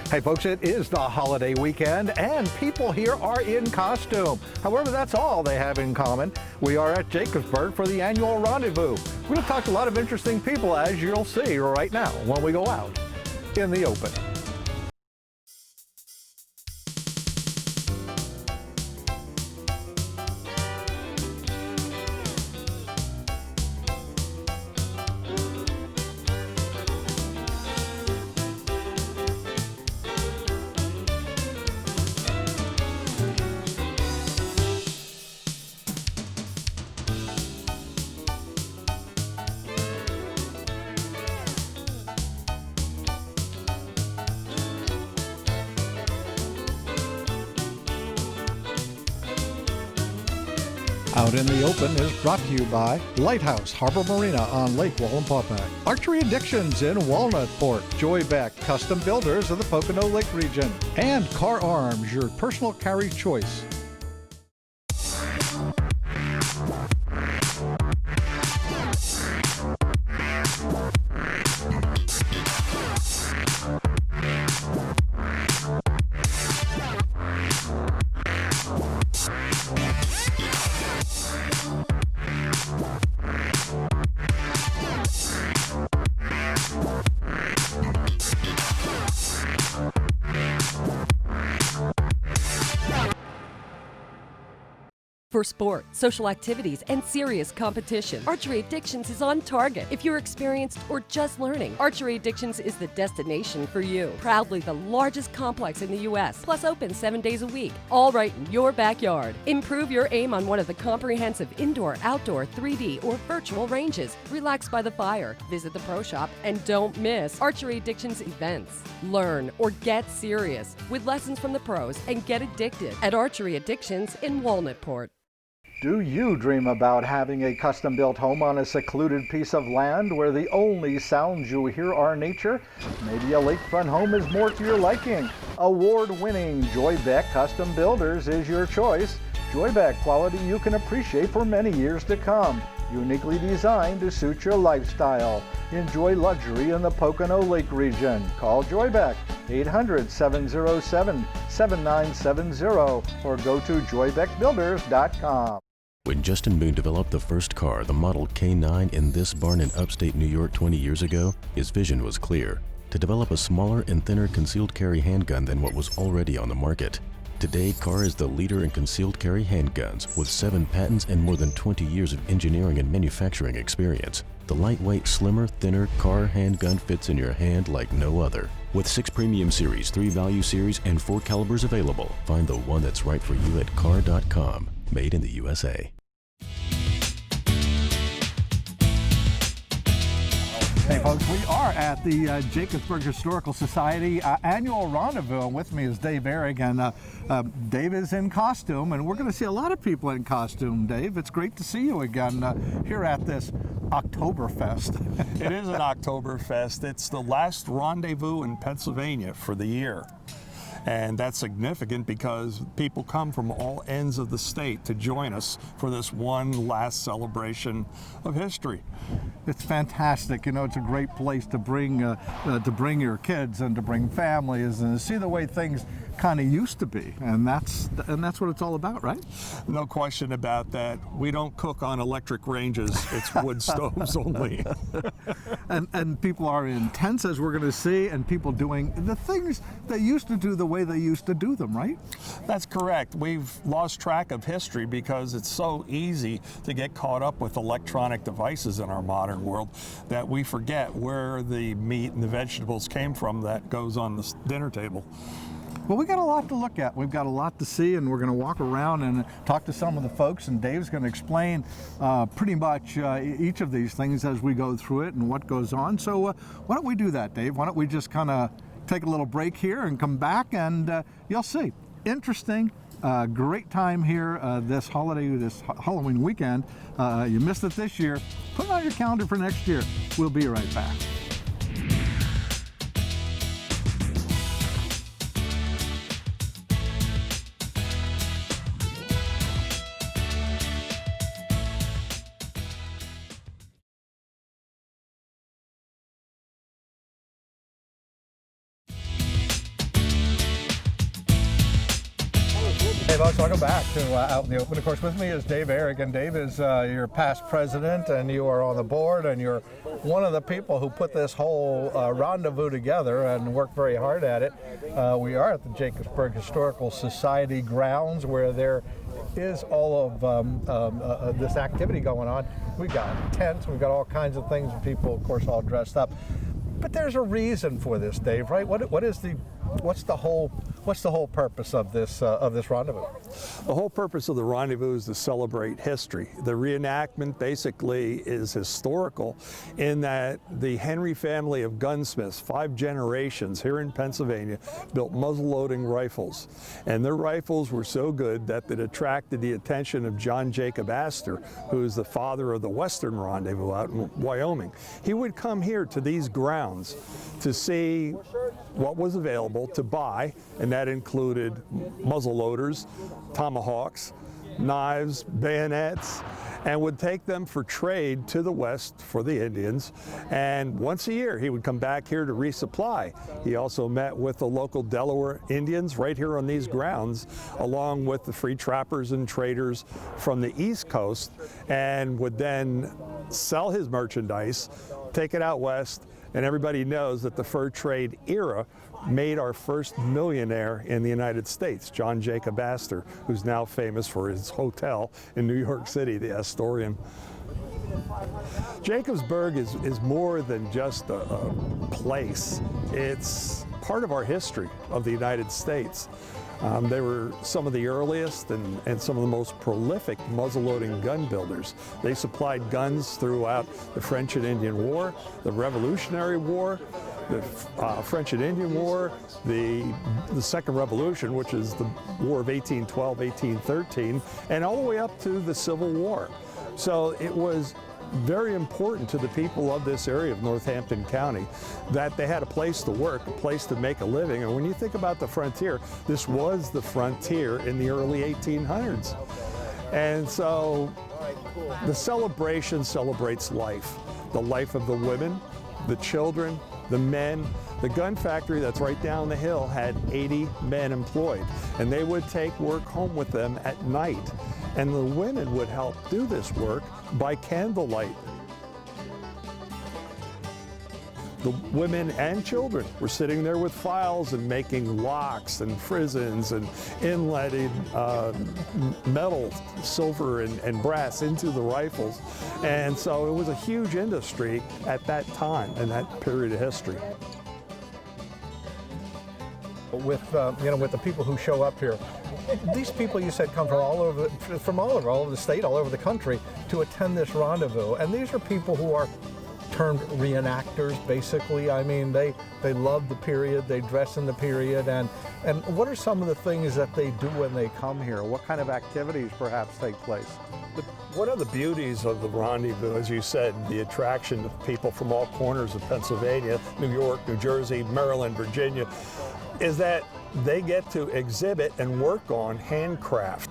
Hey folks, it is the holiday weekend and people here are in costume. However, that's all they have in common. We are at Jacobsburg for the annual rendezvous. We're going to talk to a lot of interesting people, as you'll see right now when we go out in the open. Out in the Open is brought to you by Lighthouse Harbor Marina on Lake Wallenpaupack, Archery Addictions in Walnutport, Joybeck Custom Builders of the Pocono Lake region, and Car Arms, your personal carry choice. For sport, social activities, and serious competition, Archery Addictions is on target. If you're experienced or just learning, Archery Addictions is the destination for you. Proudly the largest complex in the U.S., plus open 7 days a week, all right in your backyard. Improve your aim on one of the comprehensive indoor, outdoor, 3D, or virtual ranges. Relax by the fire, visit the pro shop, and don't miss Archery Addictions events. Learn or get serious with lessons from the pros and get addicted at Archery Addictions in Walnutport. Do you dream about having a custom-built home on a secluded piece of land where the only sounds you hear are nature? Maybe a lakefront home is more to your liking. Award-winning Joybeck Custom Builders is your choice. Joybeck quality you can appreciate for many years to come. Uniquely designed to suit your lifestyle. Enjoy luxury in the Pocono Lake region. Call Joybeck 800-707-7970 or go to joybeckbuilders.com. When Justin Boone developed the first car, the Model K9, in this barn in upstate New York 20 years ago, his vision was clear: to develop a smaller and thinner concealed carry handgun than what was already on the market. Today, Carr is the leader in concealed carry handguns with 7 patents and more than 20 years of engineering and manufacturing experience. The lightweight, slimmer, thinner Carr handgun fits in your hand like no other. With 6 Premium Series, 3 Value Series, and 4 calibers available, find the one that's right for you at Carr.com. Made in the USA. Hey folks, we are at the Jacobsburg Historical Society annual rendezvous, and with me is Dave Eric, and Dave is in costume, and we're going to see a lot of people in costume. Dave, it's great to see you again here at this Oktoberfest. It is an Oktoberfest. It's the last rendezvous in Pennsylvania for the year. And that's significant because people come from all ends of the state to join us for this one last celebration of history. It's fantastic. You know, it's a great place to bring your kids and to bring families and to see the way things kind of used to be, and that's what it's all about, right? No question about that. We don't cook on electric ranges. It's wood stoves only. and people are in tents, as we're going to see, and people doing the things they used to do the way they used to do them, right? That's correct. We've lost track of history because it's so easy to get caught up with electronic devices in our modern world that we forget where the meat and the vegetables came from that goes on the dinner table. Well, we got a lot to look at. We've got a lot to see, and we're going to walk around and talk to some of the folks, and Dave's going to explain pretty much each of these things as we go through it and what goes on. So why don't we do that, Dave? Why don't we just kind of take a little break here and come back, and you'll see. Interesting, great time here this Halloween weekend. You missed it this year. Put it on your calendar for next year. We'll be right back. Hey folks, welcome back to Out in the Open. Of course, with me is Dave Eric, and Dave is your past president, and you are on the board, and you're one of the people who put this whole rendezvous together and worked very hard at it. We are at the Jacobsburg Historical Society grounds, where there is all of this activity going on. We've got tents, we've got all kinds of things, and people, of course, all dressed up. But there's a reason for this, Dave, right? What's the whole purpose of this rendezvous? The whole purpose of the rendezvous is to celebrate history. The reenactment basically is historical in that the Henry family of gunsmiths, 5 generations here in Pennsylvania, built muzzle-loading rifles. And their rifles were so good that it attracted the attention of John Jacob Astor, who is the father of the Western Rendezvous out in Wyoming. He would come here to these grounds to see what was available to buy, and that included muzzle loaders, tomahawks, knives, bayonets, and would take them for trade to the west for the Indians. And once a year he would come back here to resupply. He also met with the local Delaware Indians right here on these grounds, along with the free trappers and traders from the East Coast, and would then sell his merchandise, take it out west. And everybody knows that the fur trade era made our first millionaire in the United States, John Jacob Astor, who's now famous for his hotel in New York City, the Astorian. Jacobsburg is more than just a place. It's part of our history of the United States. They were some of the earliest and some of the most prolific muzzle-loading gun builders. They supplied guns throughout the French and Indian War, the Revolutionary War, the French and Indian War, the Second Revolution, which is the War of 1812, 1813, and all the way up to the Civil War. So it was very important to the people of this area of Northampton County that they had a place to work, a place to make a living. And when you think about the frontier, this was the frontier in the early 1800s. And so the celebration celebrates life, the life of the women, the children, the men. The gun factory that's right down the hill had 80 men employed, and they would take work home with them at night. And the women would help do this work by candlelight. The women and children were sitting there with files and making locks and frizens and inletting metal, silver and brass into the rifles. And so it was a huge industry at that time, in that period of history. With with the people who show up here, these people you said come from all over the state, all over the country to attend this rendezvous, and these are people who are termed reenactors, basically. I mean, they love the period, they dress in the period, and what are some of the things that they do when they come here? What kind of activities perhaps take place? One of the beauties of the rendezvous, as you said, the attraction of people from all corners of Pennsylvania, New York, New Jersey, Maryland, Virginia, is that they get to exhibit and work on handcraft.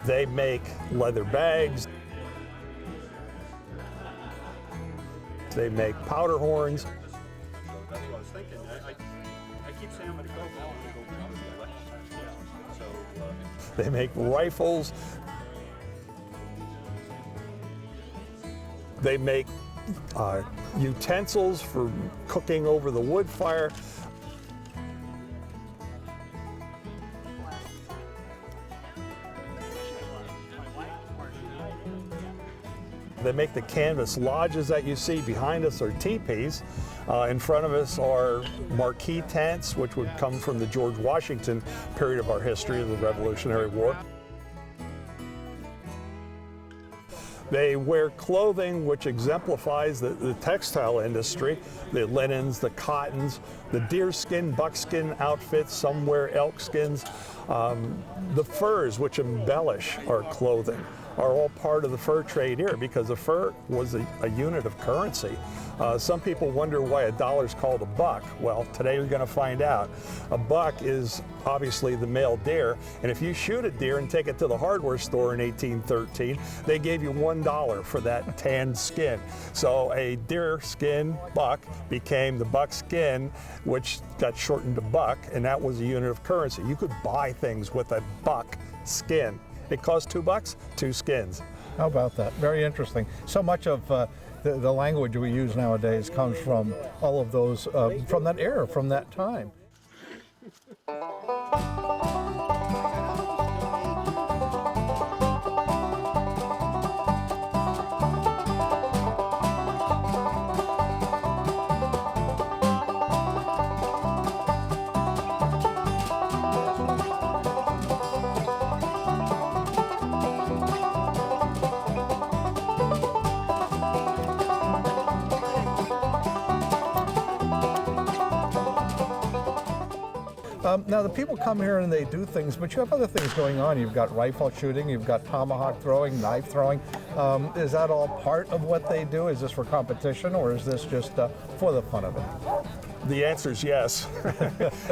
They make leather bags. They make powder horns. That's what I was thinking. I keep saying I'm going to go, but I'm going to go. They make rifles. They make utensils for cooking over the wood fire. They make the canvas lodges that you see. Behind us are teepees. In front of us are marquee tents, which would come from the George Washington period of our history of the Revolutionary War. They wear clothing which exemplifies the textile industry, the linens, the cottons, the deerskin, buckskin outfits, some wear elk skins. The furs which embellish our clothing are all part of the fur trade here because the fur was a unit of currency. Some people wonder why a dollar's called a buck. Well, today we're going to find out. A buck is obviously the male deer, and if you shoot a deer and take it to the hardware store in 1813, they gave you $1 for that tanned skin. So a deer skin buck became the buck skin, which got shortened to buck, and that was a unit of currency. You could buy things with a buck skin. It cost $2, 2 skins. How about that? Very interesting. So much of the language we use nowadays comes from all of those, from that era, from that time. Now the people come here and they do things, but you have other things going on. You've got rifle shooting, you've got tomahawk throwing, knife throwing. Is that all part of what they do? Is this for competition, or is this just for the fun of it? The answer is yes.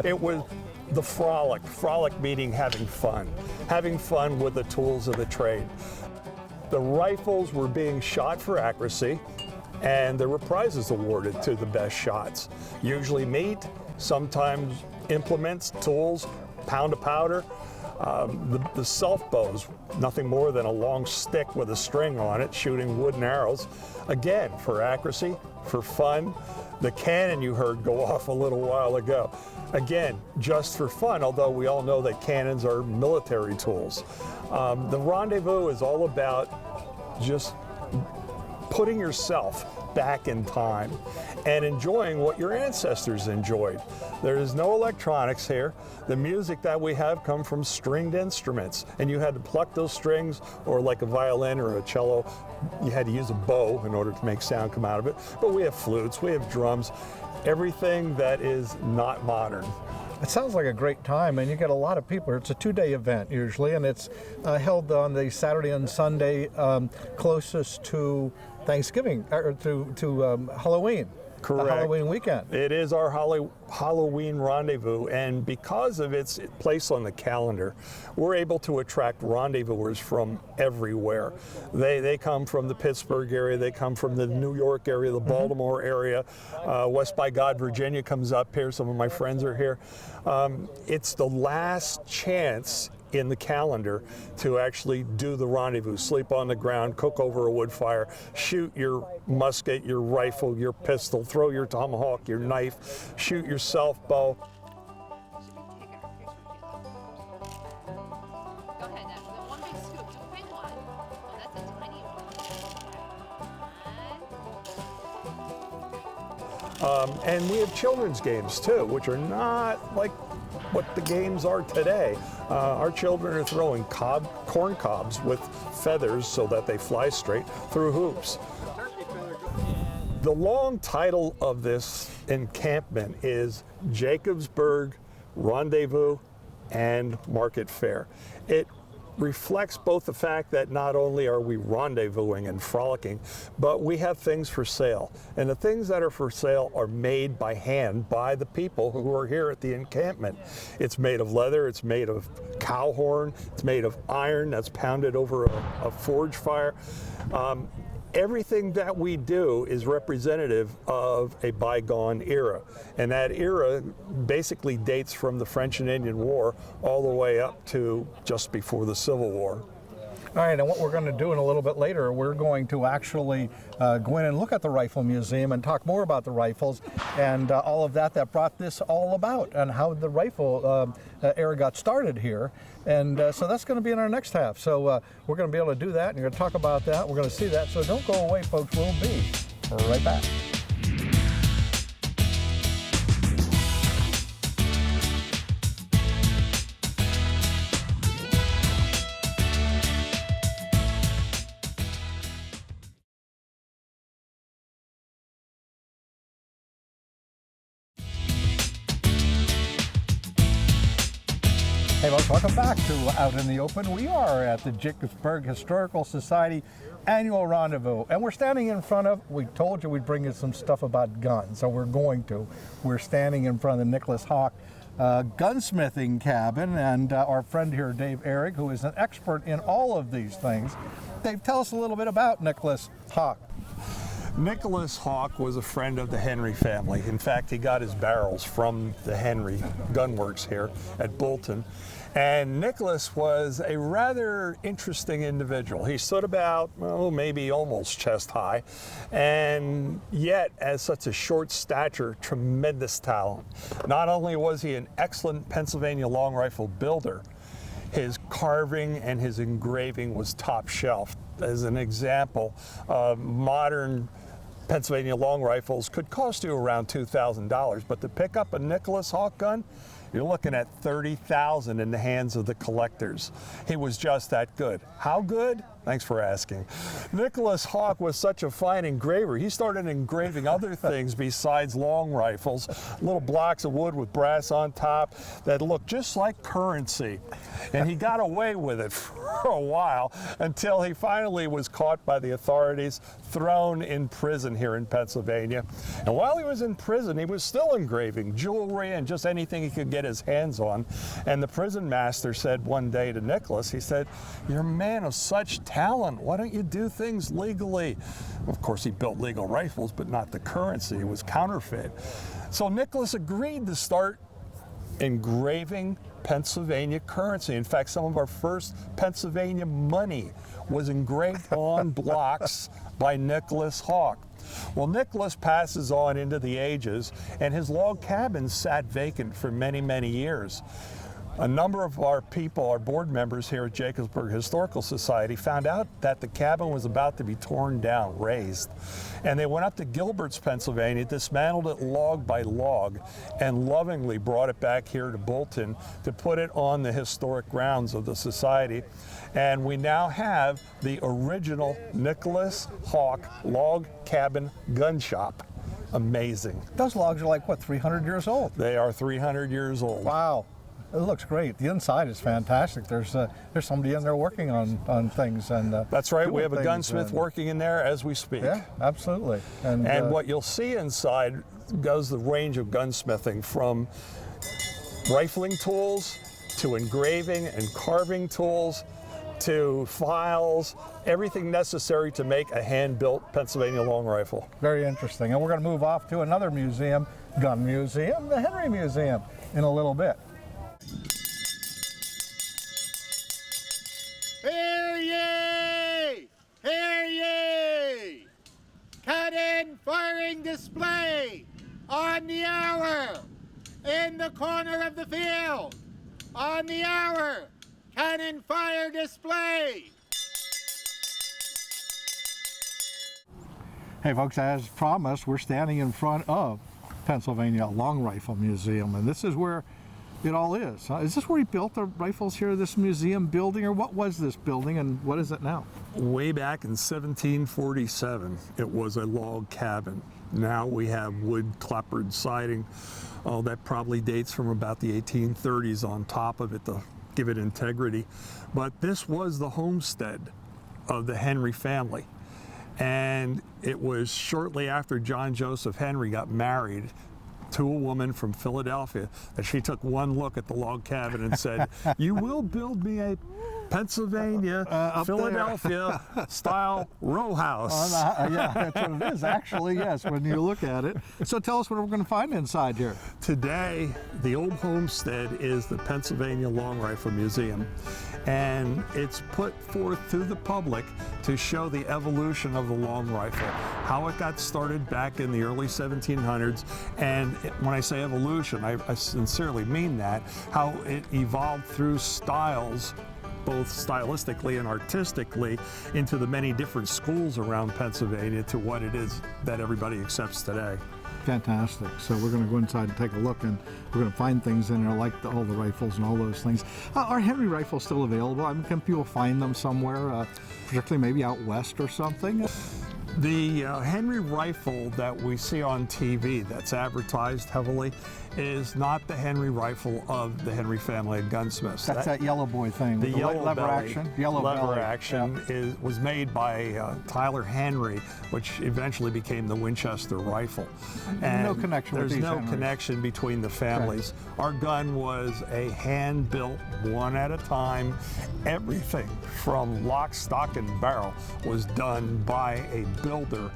It was the frolic. Frolic meaning having fun with the tools of the trade. The rifles were being shot for accuracy, and there were prizes awarded to the best shots. Usually meat, sometimes implements, tools, pound of powder. The self bows, nothing more than a long stick with a string on it, shooting wooden arrows. Again, for accuracy, for fun. The cannon you heard go off a little while ago. Again, just for fun, although we all know that cannons are military tools. The rendezvous is all about just putting yourself back in time and enjoying what your ancestors enjoyed. There is no electronics here. The music that we have come from stringed instruments, and you had to pluck those strings, or like a violin or a cello, you had to use a bow in order to make sound come out of it. But we have flutes, we have drums, everything that is not modern. It sounds like a great time, and you get a lot of people. It's a 2-day event usually, and it's held on the Saturday and Sunday closest to Thanksgiving, or to Halloween. Correct. The Halloween weekend. It is our Halloween rendezvous, and because of its place on the calendar, we're able to attract rendezvousers from everywhere. They come from the Pittsburgh area, they come from the New York area, the Baltimore area, West by God, Virginia comes up here. Some of my friends are here. It's the last chance in the calendar to actually do the rendezvous, sleep on the ground, cook over a wood fire, shoot your musket, your rifle, your pistol, throw your tomahawk, your knife, shoot your self bow. Go ahead, that's the one big scoop, just pick one. Oh, that's a tiny one. And we have children's games too, which are not like what the games are today. Our children are throwing corn cobs with feathers so that they fly straight through hoops. The long title of this encampment is Jacobsburg Rendezvous and Market Fair. It reflects both the fact that not only are we rendezvousing and frolicking, but we have things for sale. And the things that are for sale are made by hand by the people who are here at the encampment. It's made of leather, it's made of cow horn, it's made of iron that's pounded over a forge fire. Everything that we do is representative of a bygone era. And that era basically dates from the French and Indian War all the way up to just before the Civil War. All right, and what we're going to do in a little bit later, we're going to actually go in and look at the Rifle Museum and talk more about the rifles and all of that brought this all about, and how the rifle era got started here. And so that's going to be in our next half. So we're going to be able to do that, and you're going to talk about that. We're going to see that. So don't go away, folks. We'll be right back. Hey folks, welcome back to Out in the Open. We are at the Jacobsburg Historical Society annual rendezvous, and we're standing in front of, we told you we'd bring you some stuff about guns, so we're going to. We're standing in front of the Nicholas Hawk gunsmithing cabin, and our friend here, Dave Eric, who is an expert in all of these things. Dave, tell us a little bit about Nicholas Hawk. Nicholas Hawk was a friend of the Henry family. In fact, he got his barrels from the Henry Gunworks here at Bolton. And Nicholas was a rather interesting individual. He stood about, maybe almost chest high, and yet, as such a short stature, tremendous talent. Not only was he an excellent Pennsylvania long rifle builder, his carving and his engraving was top shelf. As an example, modern Pennsylvania long rifles could cost you around $2,000, but to pick up a Nicholas Hawk gun, you're looking at $30,000 in the hands of the collectors. He was just that good. How good? Thanks for asking. Nicholas Hawk was such a fine engraver. He started engraving other things besides long rifles, little blocks of wood with brass on top that looked just like currency. And he got away with it for a while until he finally was caught by the authorities, thrown in prison here in Pennsylvania. And while he was in prison, he was still engraving jewelry and just anything he could get his hands on. And the prison master said one day to Nicholas, he said, "You're a man of such talent. Why don't you do things legally?" Of course, he built legal rifles, but not the currency. It was counterfeit. So Nicholas agreed to start engraving Pennsylvania currency. In fact, some of our first Pennsylvania money was engraved on blocks by Nicholas Hawk. Well, Nicholas passes on into the ages, and his log cabin sat vacant for many, many years. A number of our people, our board members here at Jacobsburg Historical Society, found out that the cabin was about to be torn down, razed. And they went up to Gilbert's, Pennsylvania, dismantled it log by log, and lovingly brought it back here to Bolton to put it on the historic grounds of the society. And we now have the original Nicholas Hawk log cabin gun shop. Amazing. Those logs are like, what, 300 years old? They are 300 years old. Wow. It looks great. The inside is fantastic. There's somebody in there working on things, and that's right. We have a gunsmith working in there as we speak. Yeah, absolutely. And what you'll see inside goes the range of gunsmithing, from rifling tools to engraving and carving tools to files, everything necessary to make a hand-built Pennsylvania long rifle. Very interesting. And we're going to move off to another museum, gun museum, the Henry Museum, in a little bit. Hear ye! Hear ye! Cannon firing display on the hour in the corner of the field. On the hour, cannon fire display. Hey folks, as promised, we're standing in front of Pennsylvania Long Rifle Museum, and this is where it all is. Is this where he built the rifles here, this museum building, or what was this building and what is it now? Way back in 1747, it was a log cabin. Now we have wood clapboard siding. Oh, that probably dates from about the 1830s on top of it to give it integrity. But this was the homestead of the Henry family. And it was shortly after John Joseph Henry got married to a woman from Philadelphia that she took one look at the log cabin and said, "You will build me a Pennsylvania, Philadelphia style row house." Yeah, that's what it is, actually, yes, when you look at it. So tell us what we're going to find inside here. Today, the old homestead is the Pennsylvania Long Rifle Museum, and it's put forth to the public to show the evolution of the long rifle, how it got started back in the early 1700s, and when I say evolution, I sincerely mean that, how it evolved through styles, both stylistically and artistically, into the many different schools around Pennsylvania to what it is that everybody accepts today. Fantastic. So we're going to go inside and take a look, and we're going to find things in there like all the rifles and all those things. Are Henry rifles still available? I mean, can people find them somewhere, particularly maybe out west or something? The Henry rifle that we see on TV that's advertised heavily is not the Henry rifle of the Henry family of gunsmiths. That's that yellow boy thing. The with yellow lever belly, action. lever action Yeah. was made by Tyler Henry, which eventually became the Winchester rifle. And no connection with there's these no Henrys. connection between the families. Our gun was a hand-built, one at a time. Everything from lock, stock, and barrel was done by a builder,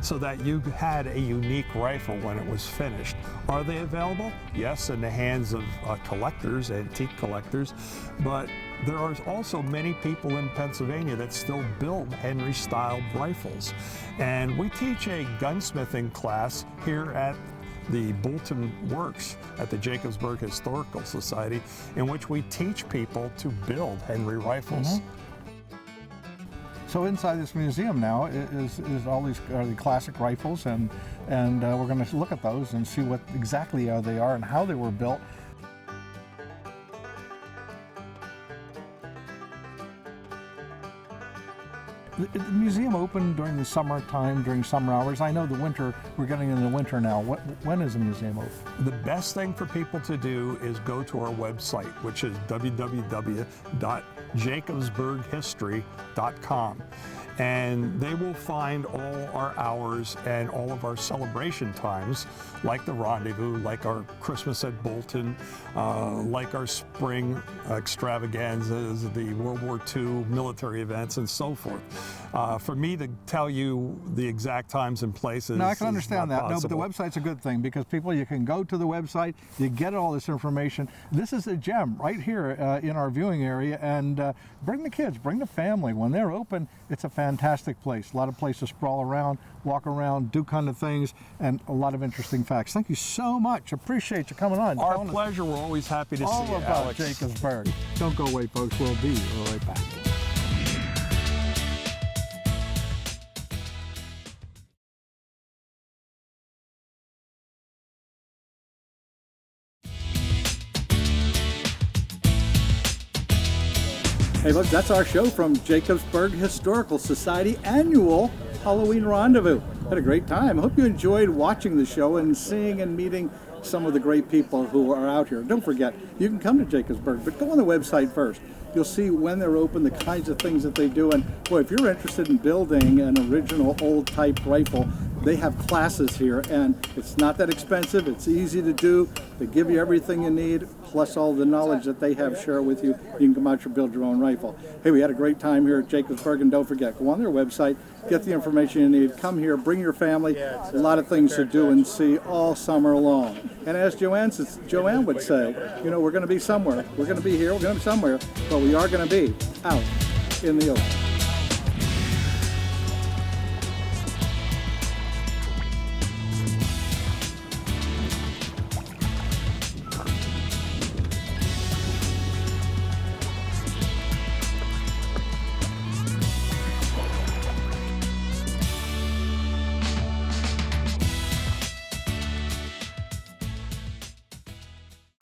so that you had a unique rifle when it was finished. Are they available? Yes, in the hands of collectors, antique collectors, but there are also many people in Pennsylvania that still build Henry-style rifles. And we teach a gunsmithing class here at the Bolton Works at the Jacobsburg Historical Society, in which we teach people to build Henry rifles. So inside this museum now is all these the classic rifles, and we're going to look at those and see what exactly they are and how they were built. The museum opened during the summertime, during summer hours. I know the winter, we're getting into the winter now. When is the museum open? The best thing for people to do is go to our website, which is www.jacobsburghistory.com. And they will find all our hours and all of our celebration times, like the Rendezvous, like our Christmas at Bolton, like our spring extravaganzas, the World War II military events, and so forth. For me to tell you the exact times and places, no, I can understand that. possible. No, but the website's a good thing because people, you can go to the website, you get all this information. This is a gem right here in our viewing area, and bring the kids, bring the family. When they're open, it's a fantastic place. A lot of places to sprawl around, walk around, do kind of things, and a lot of interesting facts. Thank you so much. Appreciate you coming on. Our pleasure. We're always happy to All see you, about Alex. Jacobsburg. Don't go away, folks. We'll be right back. Hey, look, that's our show from Jacobsburg Historical Society annual Halloween Rendezvous. Had a great time. Hope you enjoyed watching the show and seeing and meeting some of the great people who are out here. Don't forget, you can come to Jacobsburg, but go on the website first. You'll see when they're open, the kinds of things that they do. And boy, if you're interested in building an original old type rifle, they have classes here, and it's not that expensive. It's easy to do. They give you everything you need, plus all the knowledge that they have share with you. You can come out and build your own rifle. Hey, we had a great time here at Jacobsburg, and don't forget, go on their website, get the information you need, come here, bring your family. A lot of things to do and see all summer long. And as JoAnne would say, you know, we're going to be somewhere. We're going to be here, we're going to be somewhere, but we are going to be out in the open.